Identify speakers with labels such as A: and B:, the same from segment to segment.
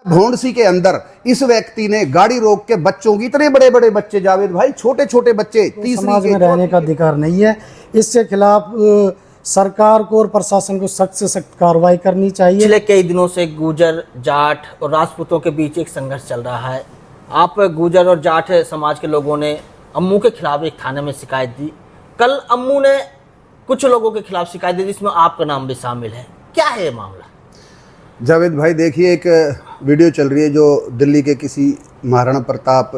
A: भोंडसी के अंदर इस व्यक्ति ने गाड़ी रोक के बच्चों की, इतने बड़े बड़े बच्चे जावेद भाई, छोटे छोटे बच्चे,
B: समाज में रहने का अधिकार नहीं है। इसके खिलाफ सरकार को और प्रशासन को सख्त से सख्त कार्रवाई करनी चाहिए।
C: पिछले कई दिनों से गुर्जर, जाट और राजपूतों के बीच एक संघर्ष चल रहा है। आप गुर्जर और जाट समाज के लोगों ने अम्मू के खिलाफ एक थाने में शिकायत दी। कल अम्मू ने कुछ लोगों के खिलाफ शिकायत दी जिसमें आपका नाम भी शामिल है। क्या है ये मामला?
A: जावेद भाई देखिए, एक वीडियो चल रही है जो दिल्ली के किसी महाराणा प्रताप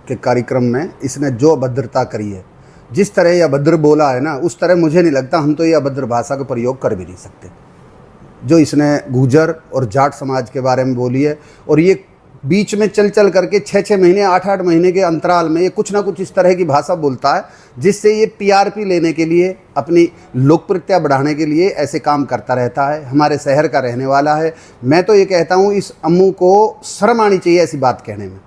A: के कार्यक्रम में इसने जो अभद्रता करी है, जिस तरह यह अभद्र बोला है ना, उस तरह मुझे नहीं लगता हम तो ये अभद्र भाषा का प्रयोग कर भी नहीं सकते जो इसने गुर्जर और जाट समाज के बारे में बोली है। और ये बीच में चल चल करके 6-6 महीने 8-8 महीने के अंतराल में ये कुछ ना कुछ इस तरह की भाषा बोलता है जिससे ये टीआरपी लेने के लिए, अपनी लोकप्रियता बढ़ाने के लिए ऐसे काम करता रहता है। हमारे शहर का रहने वाला है। मैं तो ये कहता हूँ इस अम्मू को शर्म आनी चाहिए ऐसी बात कहने में।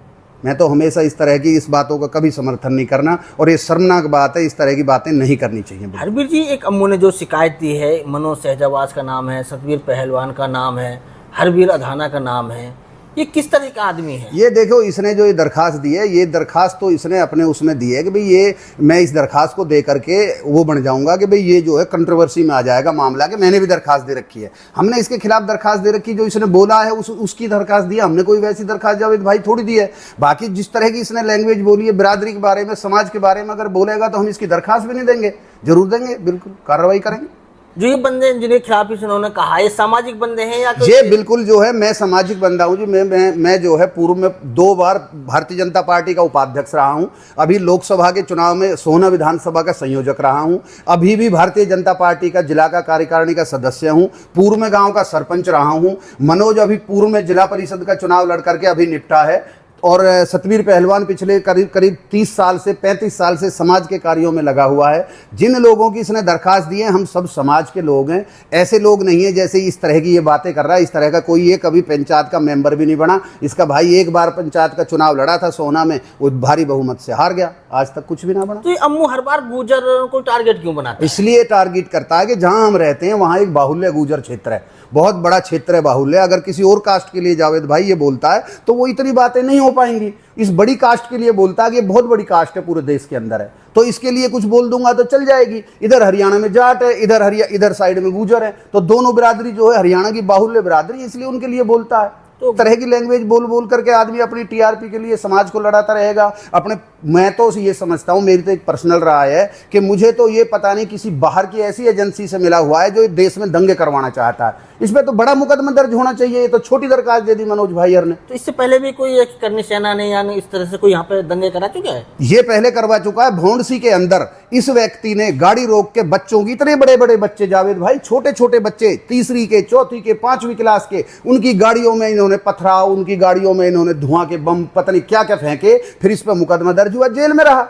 A: मैं तो हमेशा इस तरह की इस बातों का कभी समर्थन नहीं करना, और ये शर्मनाक बात है, इस तरह की बातें नहीं करनी चाहिए।
C: हरबीर जी, एक अम्मू ने जो शिकायत दी है, मनोज सहजावाज का नाम है, सतवीर पहलवान का नाम है, हरबीर अधाना का नाम है, ये किस तरह का आदमी है?
A: ये देखो, इसने जो ये दरखास्त दी है, ये दरखास्त तो इसने अपने उसमें दी है कि भाई ये, मैं इस दरखास्त को दे करके वो बन जाऊंगा कि भाई ये जो है कंट्रोवर्सी में आ जाएगा मामला, कि मैंने भी दरखास्त दे रखी है। हमने इसके खिलाफ दरखास्त दे रखी, जो इसने बोला है उसकी दरखास्त दी है। हमने कोई वैसी दरखास्त जावेद भाई थोड़ी दी है। बाकी जिस तरह की इसने लैंग्वेज बोली है, बिरादरी के बारे में, समाज के बारे में अगर बोलेगा तो हम इसकी दरखास्त भी नहीं देंगे, जरूर देंगे, बिल्कुल कार्रवाई करेंगे।
C: जो ये बंदे जिनके खिलाफ उन्होंने कहा, ये सामाजिक बंदे हैं या
A: ये बिल्कुल जो है, मैं सामाजिक बंदा हूँ जी। मैं जो है पूर्व में 2 बार भारतीय जनता पार्टी का उपाध्यक्ष रहा हूँ। अभी लोकसभा के चुनाव में सोहना विधानसभा का संयोजक रहा हूँ। अभी भी भारतीय जनता पार्टी का जिला का कार्यकारिणी का सदस्य हूँ। पूर्व में गाँव का सरपंच रहा हूँ। मनोज अभी पूर्व में जिला परिषद का चुनाव लड़ करके अभी निपटा है। और सतवीर पहलवान पिछले करीब 30 साल से 35 साल से समाज के कार्यों में लगा हुआ है। जिन लोगों की इसने दरखास्त दी है, हम सब समाज के लोग हैं। ऐसे लोग नहीं है जैसे इस तरह की ये बातें कर रहा है। इस तरह का कोई, ये कभी पंचायत का मेंबर भी नहीं बना। इसका भाई एक बार पंचायत का चुनाव लड़ा था सोहना में, वो भारी बहुमत से हार गया, आज तक कुछ भी ना बना।
C: तो अम्मू हर बार गुर्जर को टारगेट क्यों बनाता है?
A: इसलिए टारगेट करता है कि जहां हम रहते हैं वहां एक बाहुल्य गुर्जर क्षेत्र है, बहुत बड़ा क्षेत्र है बाहुल्य। अगर किसी और कास्ट के लिए जावेद भाई ये बोलता है तो वो इतनी बातें नहीं हो पाएंगी। इस बड़ी कास्ट के लिए बोलता है कि ये बहुत बड़ी कास्ट है, पूरे देश के अंदर है, तो इसके लिए कुछ बोल दूंगा तो चल जाएगी। इधर हरियाणा में जाट है, इधर साइड में गुर्जर है, तो दोनों बिरादरी जो है हरियाणा की बाहुल्य बिरादरी, इसलिए उनके लिए बोलता है। तो तरह की लैंग्वेज बोल करके आदमी अपनी टीआरपी के लिए समाज को लड़ाता रहेगा अपने। मैं तो ये समझता हूँ, मेरी तो एक पर्सनल राय है कि मुझे तो ये पता नहीं किसी बाहर की ऐसी एजेंसी से मिला हुआ है जो देश में दंगे करवाना चाहता है। इस पे तो बड़ा मुकदमा दर्ज होना चाहिए। ये तो छोटी दरखास्त दे दी मनोज भाईयर ने।
C: तो इससे पहले भी कोई करनी सेना ने यानी इस तरह से कोई यहाँ पे दंगे करा चुका है?
A: ये पहले करवा चुका है। भोंडसी के अंदर इस व्यक्ति ने गाड़ी रोक के बच्चों की, इतने बड़े बड़े बच्चे जावेद भाई, छोटे छोटे बच्चे, 3री के, 4वीं के, 5वीं क्लास के, उनकी गाड़ियों में इन्होंने पथराव, उनकी गाड़ियों में इन्होंने धुआं के बम, पता नहीं क्या क्या फेंके। फिर इस पर मुकदमा दर्ज हुआ, जेल में रहा।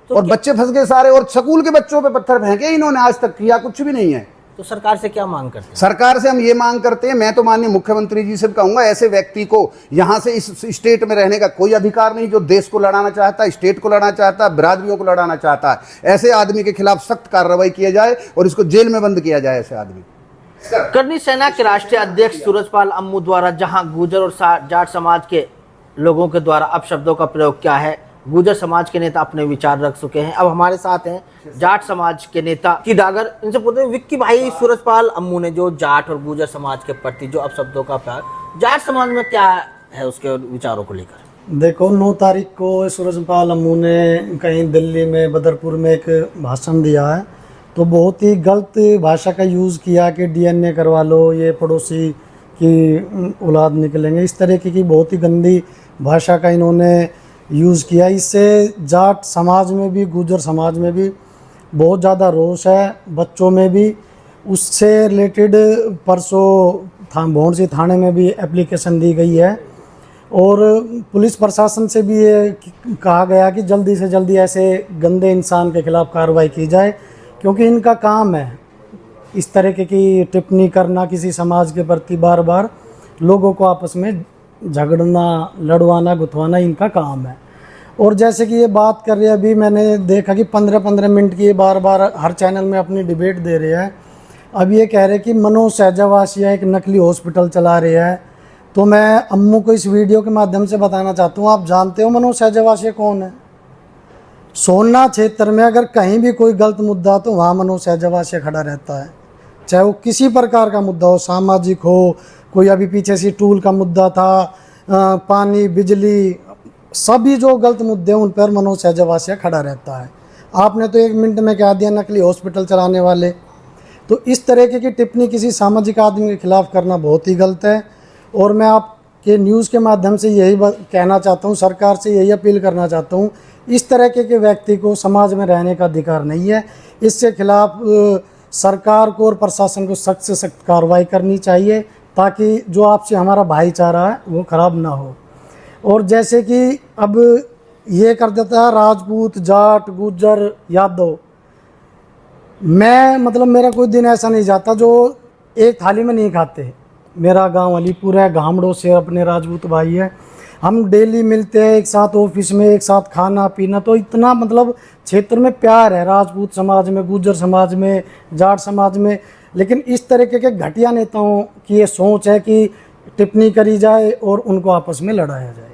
A: तो और बच्चे फंस गए सारे। और स्कूल के बच्चों पे पत्थर फेंके इन्होंने, आज तक किया कुछ भी नहीं है।
C: तो सरकार से क्या मांग करते हैं?
A: सरकार से हम ये मांग करते हैं, मैं तो माननीय मुख्यमंत्री जी से कहूंगा, ऐसे व्यक्ति को यहां से इस स्टेट में रहने का कोई अधिकार नहीं। जो देश को लड़ाना चाहता है, स्टेट को लड़ाना चाहता है, बिरादरियों को लड़ाना चाहता है, ऐसे आदमी के खिलाफ सख्त कार्रवाई किया जाए और इसको जेल में बंद किया जाए। ऐसे आदमी।
C: करनी सेना के राष्ट्रीय अध्यक्ष सूरजपाल अम्मू द्वारा जहां गुर्जर और जाट समाज के लोगों के द्वारा अपशब्दों का प्रयोग किया है, गुर्जर समाज के नेता अपने विचार रख चुके हैं। अब हमारे साथ हैं जाट समाज के नेता की डागर। इनसे पूछते हैं, विक्की भाई, सूरजपाल अम्मू ने जो जाट और गुर्जर समाज के प्रति जो अपशब्दों का प्रयोग, जाट समाज में क्या है उसके विचारों को लेकर?
B: देखो, 9 तारीख को सूरजपाल अम्मू ने कहीं दिल्ली में बदरपुर में एक भाषण दिया है, तो बहुत ही गलत भाषा का यूज़ किया कि डीएनए करवा लो, ये पड़ोसी की औलाद निकलेंगे, इस तरीके की बहुत ही गंदी भाषा का इन्होंने यूज़ किया। इससे जाट समाज में भी, गुर्जर समाज में भी बहुत ज़्यादा रोष है, बच्चों में भी। उससे रिलेटेड परसों भोंडसी थाने में भी एप्लीकेशन दी गई है और पुलिस प्रशासन से भी ये कहा गया कि जल्दी से जल्दी ऐसे गंदे इंसान के खिलाफ कार्रवाई की जाए, क्योंकि इनका काम है इस तरह की टिप्पणी करना किसी समाज के प्रति, बार बार लोगों को आपस में झगड़ना, लड़वाना, गुथवाना इनका काम है। और जैसे कि ये बात कर रहे हैं, अभी मैंने देखा कि 15-15 मिनट की ये बार बार हर चैनल में अपनी डिबेट दे रहे हैं। अब ये कह रहे हैं कि मनोज सहजावासिया एक नकली हॉस्पिटल चला रहे हैं, तो मैं अम्मू को इस वीडियो के माध्यम से बताना चाहता हूँ, आप जानते हो मनोज सहजवासिया कौन है? सोमनाथ क्षेत्र में अगर कहीं भी कोई गलत मुद्दा तो वहाँ मनोज सहजवासिया खड़ा रहता है, चाहे वो किसी प्रकार का मुद्दा हो, सामाजिक हो, कोई अभी पीछे से टूल का मुद्दा था, पानी, बिजली, सभी जो गलत मुद्दे हैं उन पर मनोज सहजवासिया खड़ा रहता है। आपने तो 1 मिनट में कह दिया नकली हॉस्पिटल चलाने वाले। तो इस तरीके की टिप्पणी किसी सामाजिक आदमी के खिलाफ करना बहुत ही गलत है। और मैं आपके न्यूज़ के माध्यम से यही कहना चाहता हूँ, सरकार से यही अपील करना चाहता हूँ, इस तरह के व्यक्ति को समाज में रहने का अधिकार नहीं है। इसके खिलाफ सरकार को और प्रशासन को सख्त से सख्त कार्रवाई करनी चाहिए, ताकि जो आपसे हमारा भाईचारा है वो खराब ना हो। और जैसे कि अब ये कर देता है राजपूत, जाट, गुज्जर, यादव, मैं मतलब मेरा कोई दिन ऐसा नहीं जाता जो एक थाली में नहीं खाते। मेरा गांव अलीपुर है, गामड़ों से अपने राजपूत भाई है, हम डेली मिलते हैं एक साथ, ऑफिस में एक साथ खाना पीना, तो इतना मतलब क्षेत्र में प्यार है राजपूत समाज में, गुज्जर समाज में, जाट समाज में। लेकिन इस तरीके के घटिया नेताओं की ये सोच है कि टिप्पणी करी जाए और उनको आपस में लड़ाया जाए।